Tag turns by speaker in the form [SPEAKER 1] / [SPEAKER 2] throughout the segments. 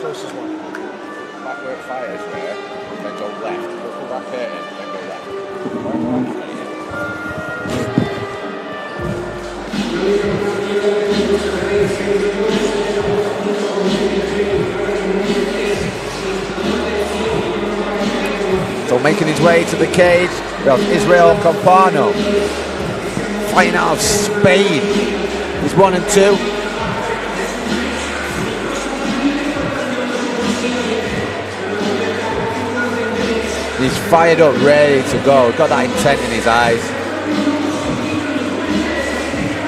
[SPEAKER 1] Closest one.
[SPEAKER 2] Back where it fires there, then go left. Go through that curtain, then go left.
[SPEAKER 3] So making his way to the cage, we have Israel Campaano, fighting out of Spain. He's 1-2. He's fired up, ready to go. Got that intent in his eyes.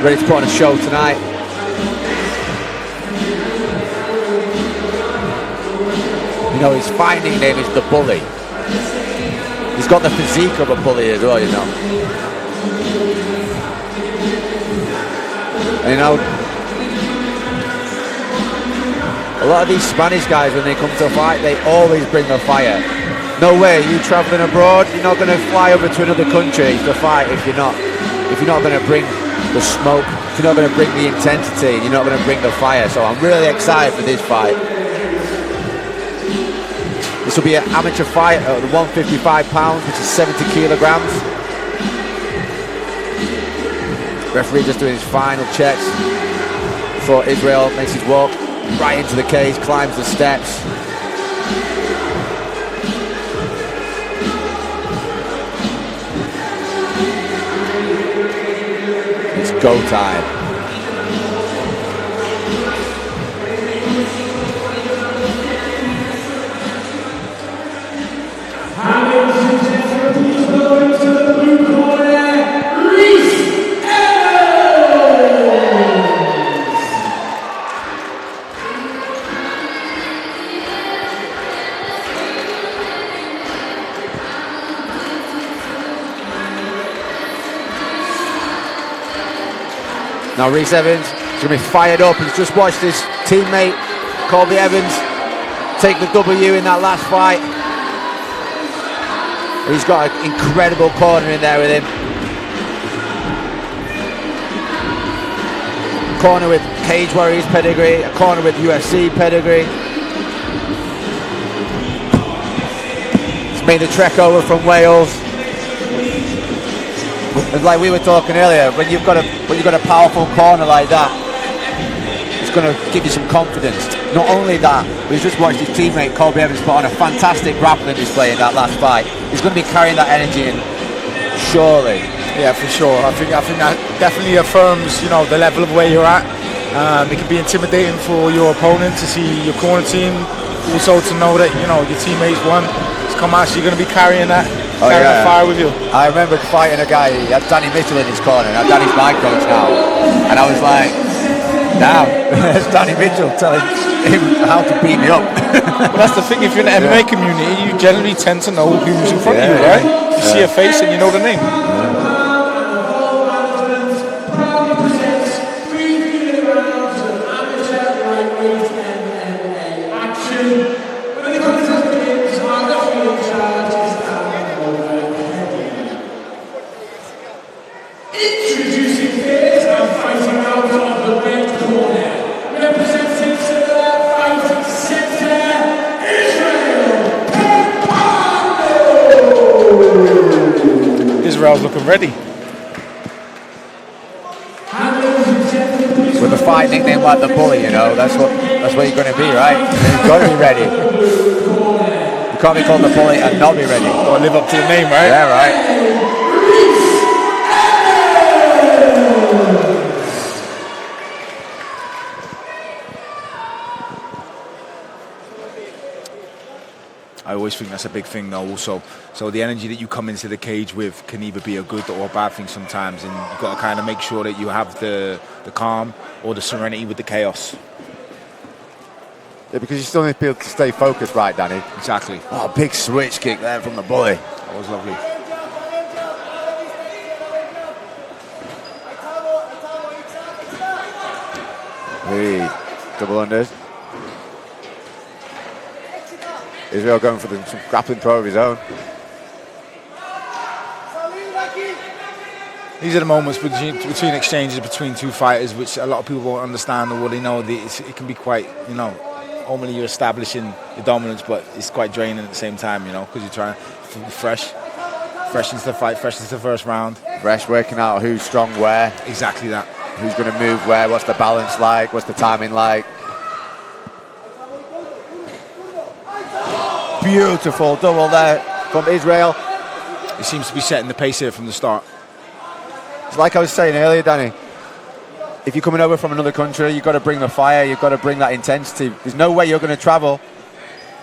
[SPEAKER 3] Ready to put on a show tonight. You know, his fighting nickname is the Bully. He's got the physique of a bully as well, you know. And you know, a lot of these Spanish guys, when they come to a fight, they always bring the fire. No way, you travelling abroad, you're not going to fly over to another country to fight if you're not going to bring the smoke, if you're not going to bring the intensity, you're not going to bring the fire. So I'm really excited for this fight. This will be an amateur fight at the 155 pounds, which is 70 kilograms. Referee just doing his final checks before Israel makes his walk right into the cage, climbs the steps. It's go time.
[SPEAKER 4] Welcome to the blue corner, Rhys.
[SPEAKER 3] Now Rhys Evans is going to be fired up. He's just watched his teammate, Colby Evans, take the W in that last fight. He's got an incredible corner in there with him. Corner with Cage Warriors pedigree, a corner with UFC pedigree. He's made the trek over from Wales. And like we were talking earlier, when you've got a powerful corner like that, it's going to give you some confidence. Not only that, but he's just watched his teammate Colby Evans put on a fantastic grappling display in that last fight. He's going to be carrying that energy in, surely.
[SPEAKER 1] Yeah, for sure. I think that definitely affirms, you know, the level of where you're at. It can be intimidating for your opponent to see your corner team, also to know that, you know, your teammates won. It's come out, so you're going to be carrying that. Carrying the fire with you.
[SPEAKER 3] I remember fighting a guy, he had Danny Mitchell in his corner, and Danny's my coach now. And I was like, damn, it's Danny Mitchell telling him how to beat me up.
[SPEAKER 1] But that's the thing, if you're in the MMA community, you generally tend to know who's in front of you, right? You see a face and you know the name. Israel's looking ready.
[SPEAKER 3] With a fight nickname like the Bully, you know, that's what you're going to be, right? You've got to be ready. You can't be called the Bully and not be ready.
[SPEAKER 1] Got to live up to the name, right?
[SPEAKER 3] Yeah, right.
[SPEAKER 5] I always think that's a big thing though also. So the energy that you come into the cage with can either be a good or a bad thing sometimes, and you've got to kind of make sure that you have the calm or the serenity with the chaos.
[SPEAKER 3] Yeah, because you still need to be able to stay focused, right, Danny?
[SPEAKER 5] Exactly.
[SPEAKER 3] Oh, big switch kick there from the Bully.
[SPEAKER 5] That was lovely.
[SPEAKER 3] Hey, double unders. Israel going for some grappling throw of his own.
[SPEAKER 5] These are the moments between exchanges between two fighters, which a lot of people won't understand or they know. It can be quite, normally you're establishing your dominance, but it's quite draining at the same time, because you're trying to be fresh into the fight, fresh into the first round.
[SPEAKER 3] Fresh, working out who's strong where.
[SPEAKER 5] Exactly that.
[SPEAKER 3] Who's going to move where, what's the balance like, what's the timing like. Beautiful double there from Israel.
[SPEAKER 5] He seems to be setting the pace here from the start.
[SPEAKER 3] It's like I was saying earlier, Danny. If you're coming over from another country, you've got to bring the fire, you've got to bring that intensity. There's no way you're going to travel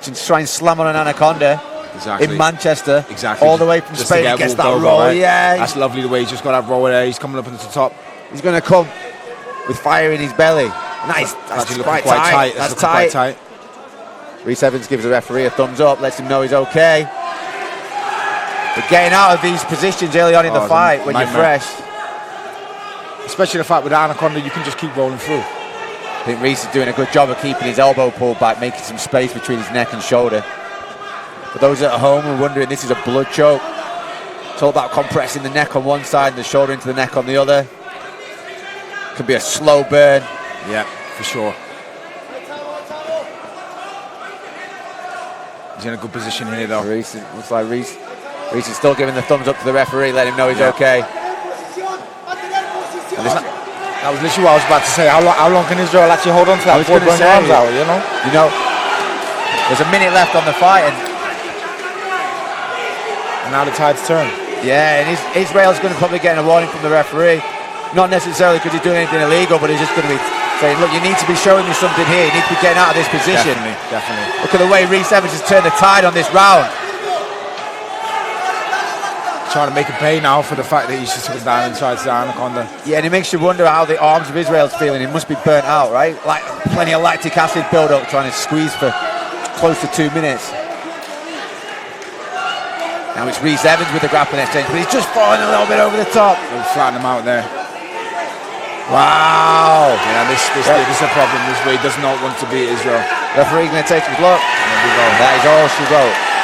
[SPEAKER 3] to try and slam on an anaconda in Manchester, all the way from Spain. He gets that roll, right? Yeah.
[SPEAKER 5] That's lovely the way he's just got that roll there. He's coming up into the top.
[SPEAKER 3] He's going to come with fire in his belly. Nice. That's quite tight. That's tight.
[SPEAKER 5] Quite tight.
[SPEAKER 3] Rhys Evans gives the referee a thumbs up, lets him know he's okay. But getting out of these positions early on in the fight when you're fresh.
[SPEAKER 5] Especially the fact with the anaconda, you can just keep rolling through.
[SPEAKER 3] I think Rhys is doing a good job of keeping his elbow pulled back, making some space between his neck and shoulder. For those at home who are wondering, this is a blood choke. It's all about compressing the neck on one side and the shoulder into the neck on the other. Could be a slow burn.
[SPEAKER 5] Yeah, for sure. He's in a good position here, though.
[SPEAKER 3] Looks like Rhys is still giving the thumbs up to the referee, let him know he's okay.
[SPEAKER 5] That was literally what I was about to say. How long can Israel actually hold on to that before he burns his arms out,
[SPEAKER 3] There's a minute left on the fight, and
[SPEAKER 5] now the tide's turned.
[SPEAKER 3] Yeah, and Israel's going to probably get a warning from the referee. Not necessarily because he's doing anything illegal, but he's just going to be saying, look, you need to be showing me something here. You need to be getting out of this position.
[SPEAKER 5] Definitely.
[SPEAKER 3] Look at the way Rhys Evans has turned the tide on this round.
[SPEAKER 5] Trying to make him pay now for the fact that he's just took down inside the anaconda.
[SPEAKER 3] Yeah, and it makes you wonder how the arms of Israel's feeling. He must be burnt out, right? Like plenty of lactic acid build-up, trying to squeeze for close to 2 minutes. Now it's Rhys Evans with the grappling exchange, but he's just falling a little bit over the top.
[SPEAKER 5] He'll flatten him out there.
[SPEAKER 3] Wow.
[SPEAKER 5] Yeah, this is a problem. This way he does not want to beat Israel.
[SPEAKER 3] Referee going to take his look.
[SPEAKER 5] There we go.
[SPEAKER 3] That is all she wrote.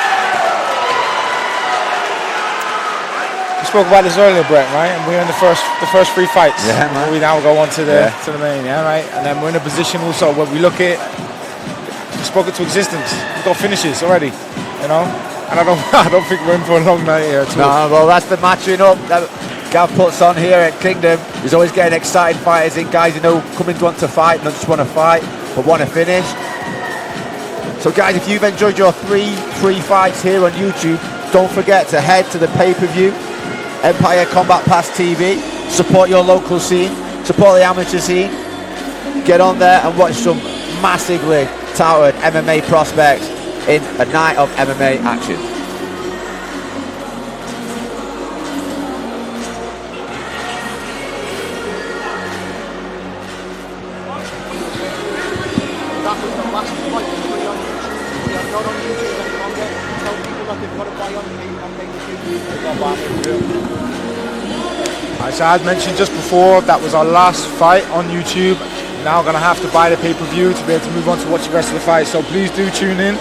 [SPEAKER 1] We spoke about this earlier, Brett, right? And we're in the first 3 fights.
[SPEAKER 3] Yeah, man.
[SPEAKER 1] We now go on to the main, yeah, right? And then we're in a position also where we look at, we spoke it to existence. We've got finishes already, And I don't think we're in for a long night here at all.
[SPEAKER 3] No, well, that's the matching up that Gav puts on here at Kingdom. He's always getting exciting fighters in, guys coming to want to fight, not just want to fight, but want to finish. So guys, if you've enjoyed your three fights here on YouTube, don't forget to head to the pay-per-view, Empire Combat Pass TV, support your local scene, support the amateur scene, get on there and watch some massively touted MMA prospects in a night of MMA action.
[SPEAKER 2] That was the last fight free on YouTube. We are not on YouTube any longer. Tell people that they've got to buy on pay-per-view.
[SPEAKER 1] So as mentioned just before, that was our last fight on YouTube. Now going to have to buy the pay-per-view to be able to move on to watch the rest of the fight. So please do tune in.